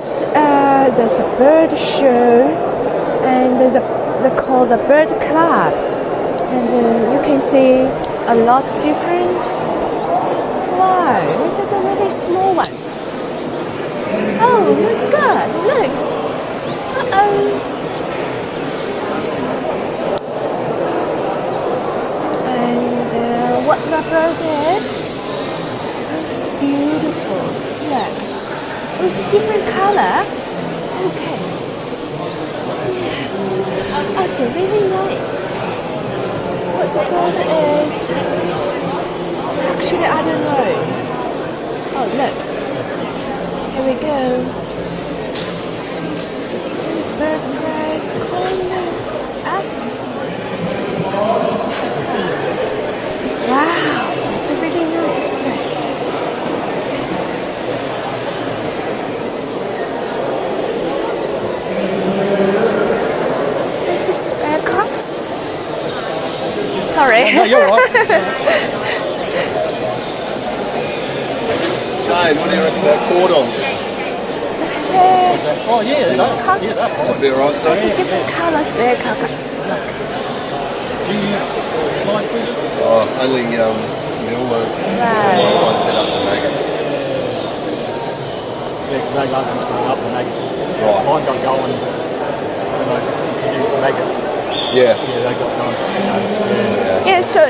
there's a bird show, and they call the bird club, and you can see a lot different. Wow, this is a really small one. Oh my God! Look. And what the bird is? It's beautiful. Look. It's a different color. Okay. Yes. Oh, it's really nice. What the bird is? Actually, I don't know. Oh, look. Here we go. Bird press, corner, X. Wow, it's really nice. Look. This is spare cups. Sorry. No, you're right. Shane, what do you reckon about cordons? Spare Oh, yeah, cups. Yeah, that'd be alright, so. It's a different color spare cups. Look. Do you use live food? Oh, only mealworms. Right. I'll try and set up some nuggets. Yeah, because they love them going up the nuggets. Right. Mine got going when I introduced nuggets. Yeah. Yeah, they got going. Yeah. Yeah, so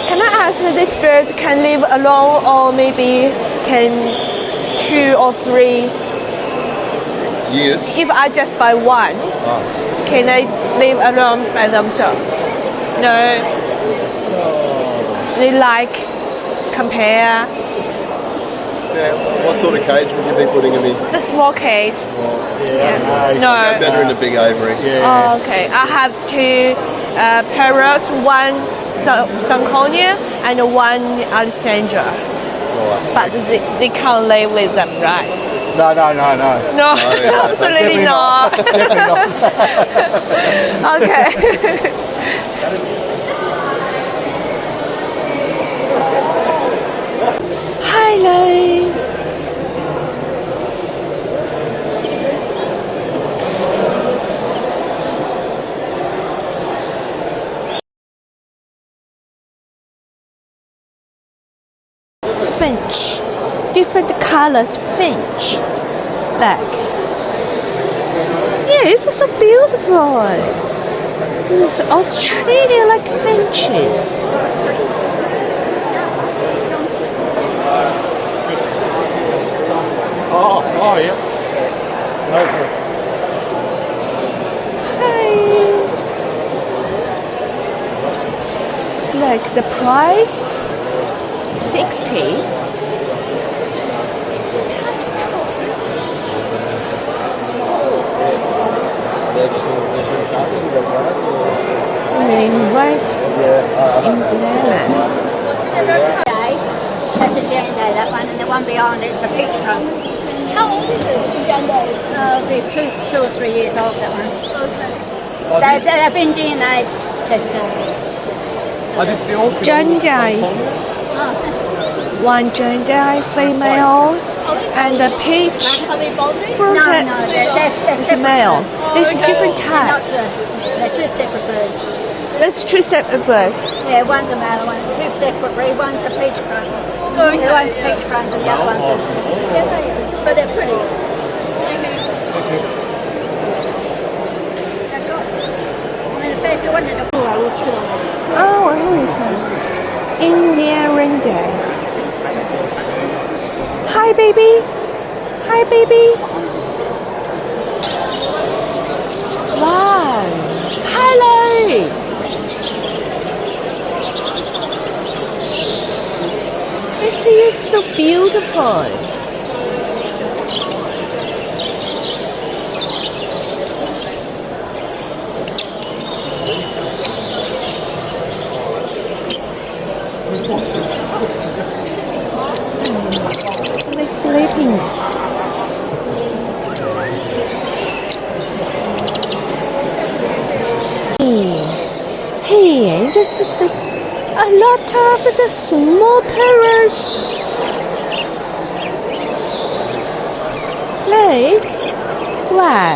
can I ask if these birds can live alone or maybe can 2 or 3? Years. If I just buy one, can they live alone by themselves? No. They like compare Yeah. What sort of cage would you be putting them in? the small cage. Yeah. No. Better in a big aviary. Yeah. Oh, okay. I have 2 parrots, one Sanconia and one Alexandra. Right. But they can't live with them, right? No. No, yeah, absolutely definitely not. Definitely not. Okay. Hello. Finch. Different colors finch. Like. Yeah, it's so beautiful. It's Australia like finches. Oh, yeah. Okay. Hi. Like the price 60. In white, in banana. That's a Jando, that one, and the one beyond it's a peach trunk. How old is it, Jando? Be 2 or 3 years old, that one. Okay. They've been DNA tested. Jandai. One Jandai female and a peach fruit No, they're is separate male. birds. It's a different They're type. not they're 2 separate birds. That's 2 separate birds. Yeah, one's a male, one, 2 separate breeds. One's a peach trunk. The one's peach trunk and the other one's a... But they're pretty. I mean, if you wanted to... Oh, 我问一下 Indian reindeer. Hi, baby. Hi, baby. Wow. Hello. This is so beautiful. They're sleeping. Hey, this is just a lot of the small parrots. Look. Sleep. Wow.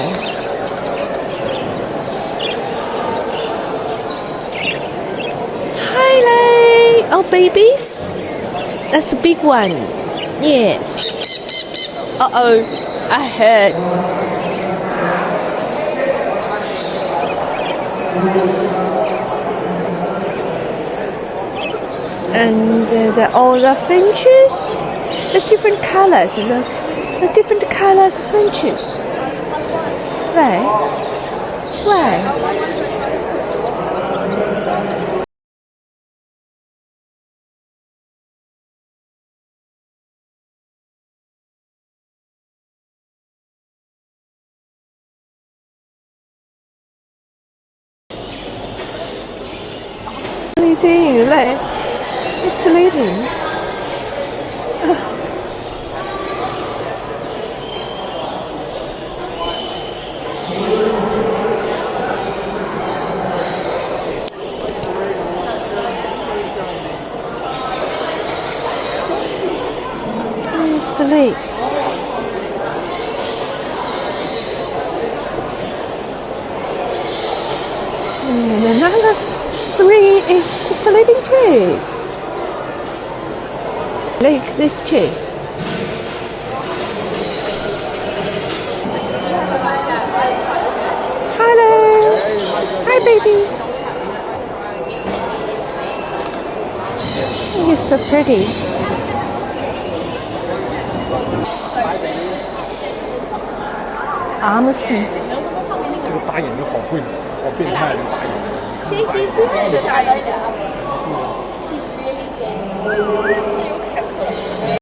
Highlight. Oh, babies. That's a big one. Yes. Uh-oh. I heard. And all the finches. The different colors. Look. The different colors of finches. Right. Right. What are you doing? Like, you're sleeping. Please sleep. And another 3 is sleeping too. Like this too. Hello. Hi, baby. You're so pretty. Amazon. 这个打眼睛好贵，好变态，这个打眼睛。She's really good.